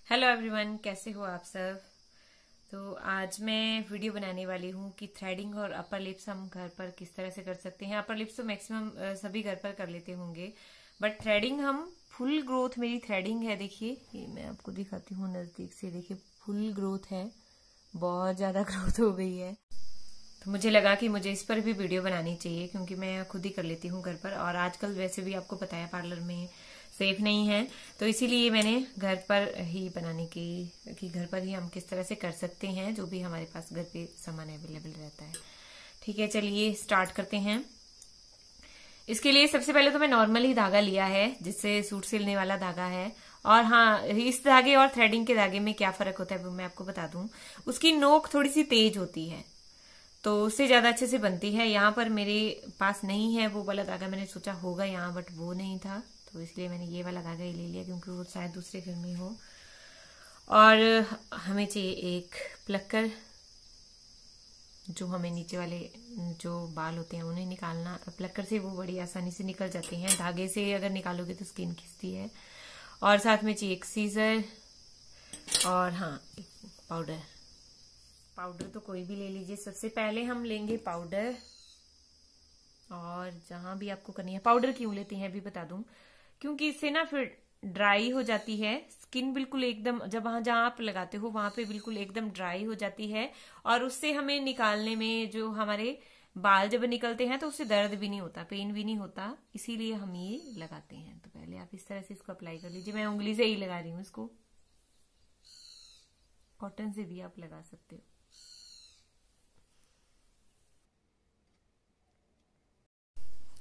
Hello everyone, कैसे हो आप सब। तो आज मैं वीडियो बनाने वाली हूँ कि थ्रेडिंग और अपर लिप्स हम घर पर किस तरह से कर सकते हैं। अपर लिप्स तो मैक्सिमम सभी घर पर कर लेते होंगे, बट थ्रेडिंग हम फुल ग्रोथ मेरी थ्रेडिंग है। देखिए, ये मैं आपको दिखाती हूँ नजदीक से। देखिए, फुल ग्रोथ है, बहुत ज्यादा ग्रोथ हो गई है। तो मुझे लगा कि मुझे इस पर भी वीडियो बनानी चाहिए, क्योंकि मैं खुद ही कर लेती हूँ घर पर। और आजकल वैसे भी आपको पता है पार्लर में सेफ नहीं है, तो इसीलिए मैंने घर पर ही बनाने की कि घर पर ही हम किस तरह से कर सकते हैं, जो भी हमारे पास घर पे सामान अवेलेबल रहता है। ठीक है, चलिए स्टार्ट करते हैं। इसके लिए सबसे पहले तो मैं नॉर्मल ही धागा लिया है, जिससे सूट सिलने वाला धागा है। और हाँ, इस धागे और थ्रेडिंग के धागे में क्या फर्क होता है वो मैं आपको बता दूं। उसकी नोक थोड़ी सी तेज होती है, तो उससे ज्यादा अच्छे से बनती है। यहाँ पर मेरे पास नहीं है वो वाला धागा, मैंने सोचा होगा यहाँ, बट वो नहीं था, तो इसलिए मैंने ये वाला धागा ही ले लिया, क्योंकि वो शायद दूसरे घर में हो। और हमें चाहिए एक प्लक्कर, जो हमें नीचे वाले जो बाल होते हैं उन्हें निकालना। प्लक्कर से वो बड़ी आसानी से निकल जाते हैं, धागे से अगर निकालोगे तो स्किन खिंचती है। और साथ में चाहिए एक सीजर, और हाँ, पाउडर। पाउडर तो कोई भी ले लीजिए। सबसे पहले हम लेंगे पाउडर, और जहां भी आपको करनी है। पाउडर क्यों लेते हैं अभी बता दूं, क्योंकि इससे ना फिर ड्राई हो जाती है स्किन, बिल्कुल एकदम। जब वहां जहां आप लगाते हो वहां पे बिल्कुल एकदम ड्राई हो जाती है, और उससे हमें निकालने में, जो हमारे बाल जब निकलते हैं तो उससे दर्द भी नहीं होता, पेन भी नहीं होता, इसीलिए हम ये लगाते हैं। तो पहले आप इस तरह से इसको अप्लाई कर लीजिए। मैं उंगली से ही लगा रही हूँ इसको, कॉटन से भी आप लगा सकते हो।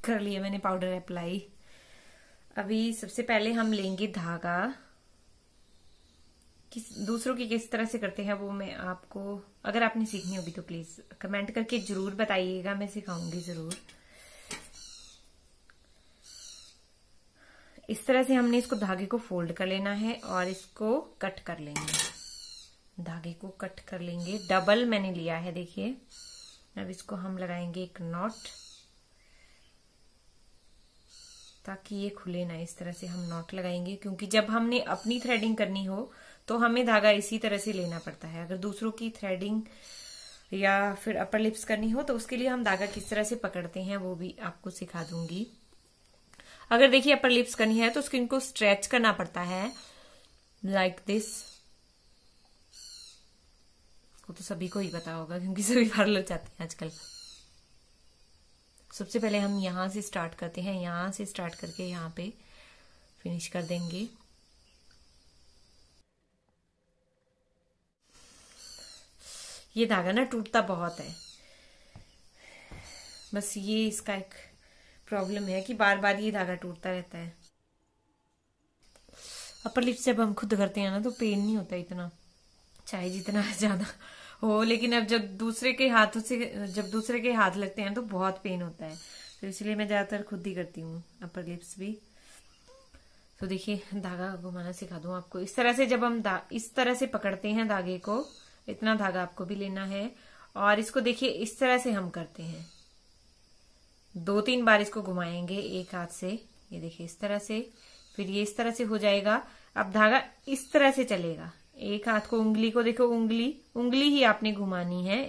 कर लिया मैंने पाउडर अप्लाई। अभी सबसे पहले हम लेंगे धागा। दूसरों की किस तरह से करते हैं वो मैं आपको, अगर आपने सीखनी होगी तो प्लीज कमेंट करके जरूर बताइएगा, मैं सिखाऊंगी जरूर। इस तरह से हमने इसको धागे को फोल्ड कर लेना है और इसको कट कर लेंगे। धागे को कट कर लेंगे, डबल मैंने लिया है। देखिए, अब इसको हम लगाएंगे एक नॉट, ताकि ये खुले ना। इस तरह से हम नॉट लगाएंगे, क्योंकि जब हमने अपनी थ्रेडिंग करनी हो तो हमें धागा इसी तरह से लेना पड़ता है। अगर दूसरों की थ्रेडिंग या फिर अपर लिप्स करनी हो तो उसके लिए हम धागा किस तरह से पकड़ते हैं वो भी आपको सिखा दूंगी। अगर देखिए अपर लिप्स करनी है तो स्किन को स्ट्रेच करना पड़ता है, लाइक दिस। वो तो सभी को ही पता होगा, क्योंकि सभी पार्लर जाते हैं आजकल। सबसे पहले हम यहां से स्टार्ट करते हैं, यहां से स्टार्ट करके यहां पे फिनिश कर देंगे। ये धागा ना टूटता बहुत है, बस ये इसका एक प्रॉब्लम है कि बार बार ये धागा टूटता रहता है। अपर लिप्स जब हम खुद करते हैं ना तो पेन नहीं होता इतना, चाहे जितना ज्यादा हो, लेकिन अब जब दूसरे के हाथ लगते हैं तो बहुत पेन होता है। तो इसलिए मैं ज्यादातर खुद ही करती हूँ अपर लिप्स भी। तो देखिए, धागा घुमाना सिखा दूं आपको। इस तरह से जब हम इस तरह से पकड़ते हैं धागे को, इतना धागा आपको भी लेना है, और इसको देखिए इस तरह से हम करते हैं। 2-3 बार इसको घुमाएंगे एक हाथ से। ये देखिए इस तरह से, फिर ये इस तरह से हो जाएगा। अब धागा इस तरह से चलेगा। एक हाथ को, उंगली को देखो, उंगली ही आपने घुमानी है,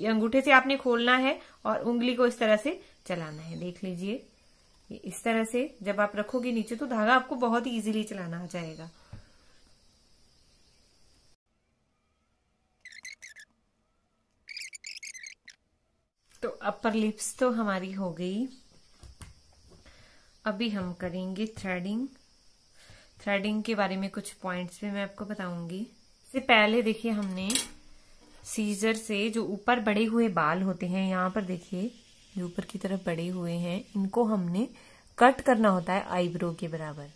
अंगूठे से आपने खोलना है और उंगली को इस तरह से चलाना है। देख लीजिए, ये इस तरह से जब आप रखोगे नीचे तो धागा आपको बहुत ही इजीली चलाना आ जाएगा। तो अपर लिप्स तो हमारी हो गई। अभी हम करेंगे थ्रेडिंग। थ्रेडिंग के बारे में कुछ पॉइंट्स भी मैं आपको बताऊंगी। इससे पहले देखिए, हमने सीजर से जो ऊपर बड़े हुए बाल होते हैं, यहाँ पर देखिए जो ऊपर की तरफ बड़े हुए हैं, इनको हमने कट करना होता है आईब्रो के बराबर।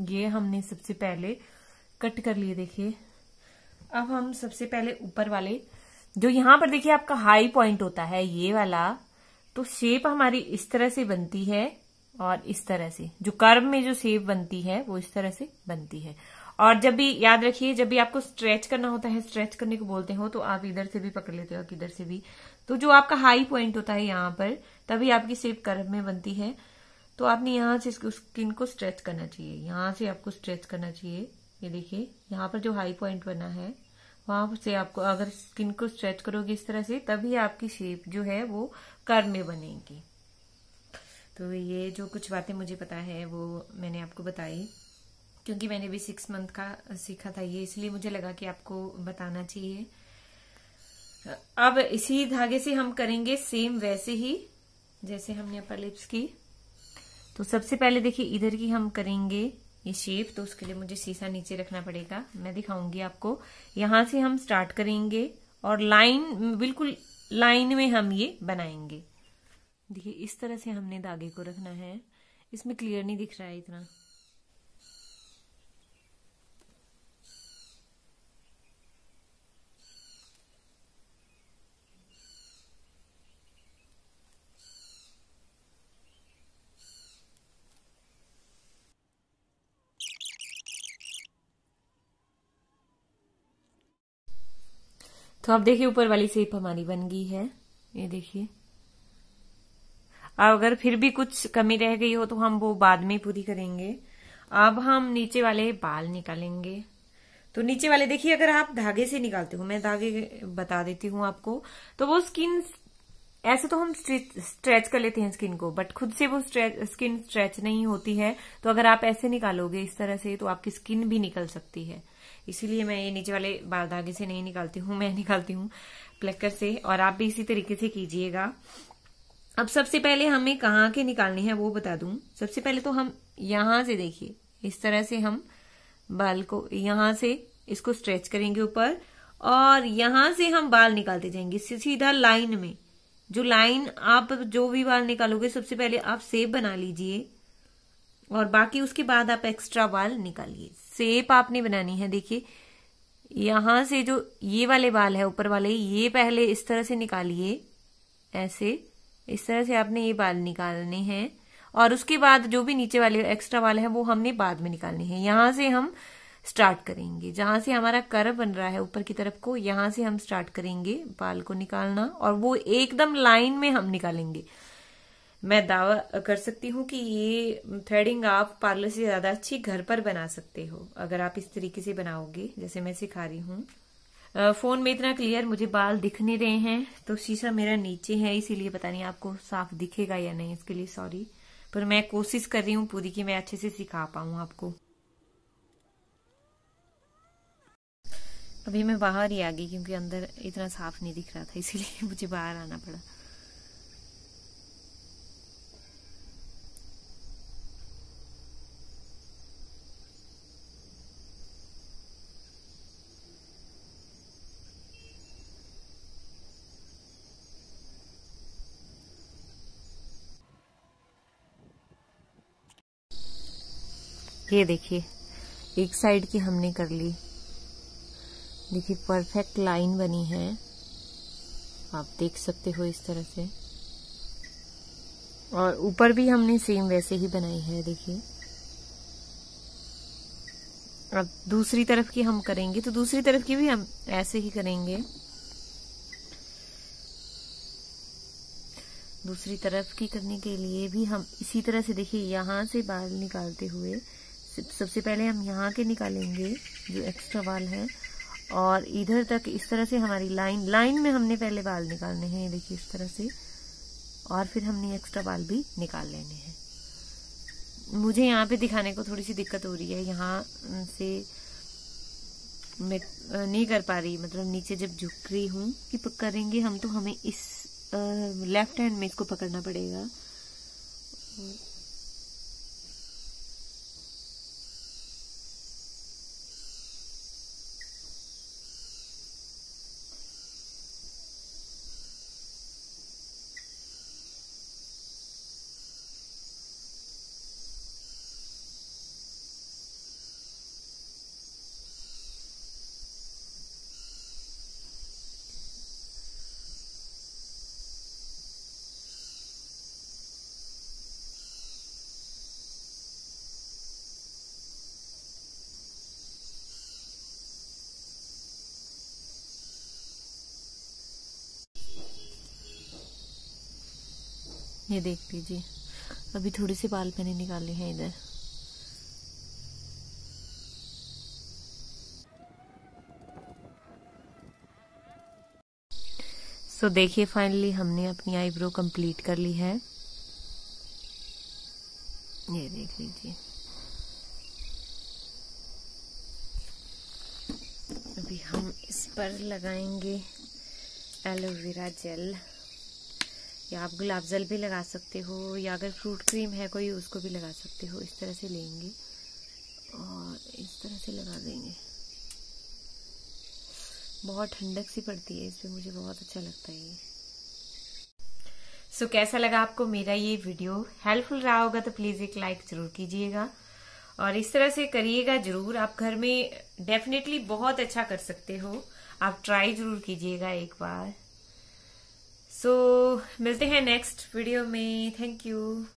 ये हमने सबसे पहले कट कर लिए। देखिए, अब हम सबसे पहले ऊपर वाले, जो यहाँ पर देखिए आपका हाई पॉइंट होता है ये वाला, तो शेप हमारी इस तरह से बनती है, और इस तरह से जो कर्व में जो शेप बनती है वो इस तरह से बनती है। और जब भी याद रखिए, जब भी आपको स्ट्रेच करना होता है, स्ट्रेच करने को बोलते हो, तो आप इधर से भी पकड़ लेते हो, किधर से भी। तो जो आपका हाई पॉइंट होता है यहाँ पर, तभी आपकी शेप कर्व में बनती है। तो आपने यहाँ से स्किन को स्ट्रेच करना चाहिए, यहाँ से आपको स्ट्रेच करना चाहिए। ये देखिए यहाँ पर जो हाई पॉइंट बना है, वहां से आपको अगर स्किन को स्ट्रेच करोगे इस तरह से, तभी आपकी शेप जो है वो कर्व में बनेगी। तो ये जो कुछ बातें मुझे पता है वो मैंने आपको बताई, क्योंकि मैंने भी 6 मंथ का सीखा था ये, इसलिए मुझे लगा कि आपको बताना चाहिए। अब इसी धागे से हम करेंगे सेम वैसे ही जैसे हमने अपर लिप्स की। तो सबसे पहले देखिए इधर की हम करेंगे ये शेप, तो उसके लिए मुझे शीशा नीचे रखना पड़ेगा, मैं दिखाऊंगी आपको। यहां से हम स्टार्ट करेंगे और लाइन, बिल्कुल लाइन में हम ये बनाएंगे। देखिए इस तरह से हमने धागे को रखना है। इसमें क्लियर नहीं दिख रहा है इतना। तो आप देखिए ऊपर वाली शेप हमारी बन गई है, ये देखिए। अगर फिर भी कुछ कमी रह गई हो तो हम वो बाद में पूरी करेंगे। अब हम नीचे वाले बाल निकालेंगे। तो नीचे वाले देखिए, अगर आप धागे से निकालते हो, मैं धागे बता देती हूँ आपको, तो वो स्किन ऐसे तो हम स्ट्रेच कर लेते हैं स्किन को, बट खुद से वो स्किन स्ट्रेच नहीं होती है। तो अगर आप ऐसे निकालोगे इस तरह से, तो आपकी स्किन भी निकल सकती है। इसीलिए मैं ये नीचे वाले बाल धागे से नहीं निकालती हूँ, मैं निकालती हूँ प्लकर से। और आप भी इसी तरीके से कीजिएगा। अब सबसे पहले हमें कहाँ के निकालने हैं वो बता दूं। सबसे पहले तो हम यहां से देखिए इस तरह से हम बाल को यहां से इसको स्ट्रेच करेंगे ऊपर, और यहां से हम बाल निकालते जाएंगे सीधा लाइन में। जो लाइन आप जो भी बाल निकालोगे, सबसे पहले आप शेप बना लीजिए और बाकी उसके बाद आप एक्स्ट्रा बाल निकालिए। शेप आपने बनानी है। देखिए यहां से जो ये वाले बाल है ऊपर वाले, ये पहले इस तरह से निकालिए, ऐसे इस तरह से आपने ये बाल निकालने हैं। और उसके बाद जो भी नीचे वाले एक्स्ट्रा बाल है वो हमने बाद में निकालने हैं। यहां से हम स्टार्ट करेंगे, जहां से हमारा कर्व बन रहा है ऊपर की तरफ को, यहां से हम स्टार्ट करेंगे बाल को निकालना, और वो एकदम लाइन में हम निकालेंगे। मैं दावा कर सकती हूँ कि ये थ्रेडिंग आप पार्लर से ज्यादा अच्छी घर पर बना सकते हो, अगर आप इस तरीके से बनाओगे जैसे मैं सिखा रही हूँ। फोन में इतना क्लियर मुझे बाल दिख नहीं रहे हैं, तो शीशा मेरा नीचे है, इसीलिए पता नहीं आपको साफ दिखेगा या नहीं, इसके लिए सॉरी। पर मैं कोशिश कर रही हूँ पूरी कि मैं अच्छे से सिखा पाऊँ आपको। अभी मैं बाहर ही आ गई क्योंकि अंदर इतना साफ नहीं दिख रहा था, इसीलिए मुझे बाहर आना पड़ा। ये देखिए एक साइड की हमने कर ली। देखिए परफेक्ट लाइन बनी है, आप देख सकते हो इस तरह से। और ऊपर भी हमने सेम वैसे ही बनाई है। देखिए अब दूसरी तरफ की हम करेंगे, तो दूसरी तरफ की भी हम ऐसे ही करेंगे। दूसरी तरफ की करने के लिए भी हम इसी तरह से, देखिए यहां से बाल निकालते हुए सबसे पहले हम यहाँ के निकालेंगे जो एक्स्ट्रा बाल है, और इधर तक इस तरह से हमारी लाइन में हमने पहले बाल निकालने हैं। देखिए इस तरह से, और फिर हमने एक्स्ट्रा बाल भी निकाल लेने हैं। मुझे यहाँ पे दिखाने को थोड़ी सी दिक्कत हो रही है, यहाँ से मैं नहीं कर पा रही, मतलब नीचे जब झुक रही हूँ कि करेंगे हम, तो हमें इस लेफ्ट हैंड में इसको पकड़ना पड़ेगा। ये देख लीजिए, अभी थोड़े से बाल मैंने निकाले हैं इधर। सो देखिए फाइनली हमने अपनी आईब्रो कंप्लीट कर ली है। ये देख लीजिए। अभी हम इस पर लगाएंगे एलोवेरा जेल, या आप गुलाब जल भी लगा सकते हो, या अगर फ्रूट क्रीम है कोई उसको भी लगा सकते हो। इस तरह से लेंगे और इस तरह से लगा देंगे। बहुत ठंडक सी पड़ती है इस पे, मुझे बहुत अच्छा लगता है ये। सो कैसा लगा आपको मेरा ये वीडियो? हेल्पफुल रहा होगा तो प्लीज एक लाइक जरूर कीजिएगा और इस तरह से करिएगा जरूर। आप घर में डेफिनेटली बहुत अच्छा कर सकते हो, आप ट्राई जरूर कीजिएगा एक बार। सो मिलते हैं नेक्स्ट वीडियो में। Thank you.